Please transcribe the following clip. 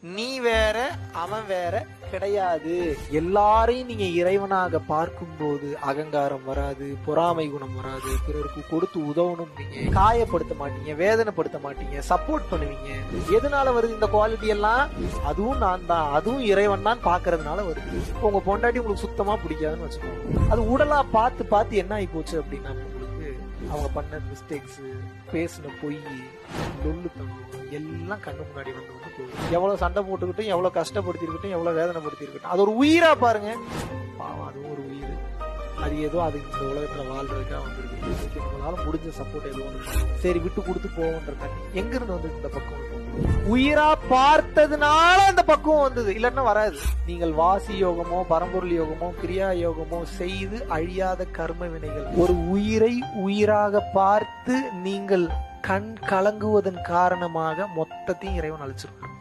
நீ வேற அவன் வேற கிடையாது. எல்லாரையும் நீங்க இறைவனாக பார்க்கும் போது அகங்காரம் வராது, பொறாமை குணம் வராது, பிறருக்கு கொடுத்து உதவணும், நீங்க காயப்படுத்த மாட்டீங்க, வேதனைப்படுத்த மாட்டீங்க, சப்போர்ட் பண்ணுவீங்க. எதனால வருது இந்த குவாலிட்டி எல்லாம்? அதுவும் நான் தான், அதுவும் இறைவன் தான் பாக்குறதுனால வருது. உங்க பொண்டாட்டி உங்களுக்கு சுத்தமா பிடிக்காதுன்னு வச்சுக்கோங்க. அது உடலா பார்த்து பார்த்து என்ன ஆகி போச்சு அப்படின்னா, உங்களுக்கு அவங்க பண்ண மிஸ்டேக்ஸ், பேசின பொய், லொல்லுத்தனம் எல்லாம் கண்ணு முன்னாடி வந்து போகுது. எவ்வளவு சண்டை போட்டுக்கிட்டும், எவ்வளவு கஷ்டப்படுத்திருக்கட்டும், எவ்வளவு வேதனைப்படுத்திருக்கட்டும், அது ஒரு உயிரா பாருங்க. பாவம், அதுவும் ஒரு உயிர். அது ஏதோ அது இந்த உலகத்துல வாழ்றதுக்காக வந்துருக்கு. நம்மளால முடிஞ்ச சப்போர்ட் ஏதோ ஒன்று சரி விட்டு கொடுத்து போவோன்ற கண்ணி எங்க இருந்து வந்து இந்த பக்கம் உயிரா பார்த்ததுனால அந்த பக்குவம் வந்தது, இல்லன்னா வராது. நீங்கள் வாசி யோகமோ பரம்பொருள் யோகமோ கிரியா யோகமோ செய்து அழியாத கர்ம வினைகள். ஒரு உயிரை உயிராக பார்த்து நீங்கள் கண் கலங்குவதன் காரணமாக மொத்தத்தையும் இறைவன் அழிச்சிருக்கான்.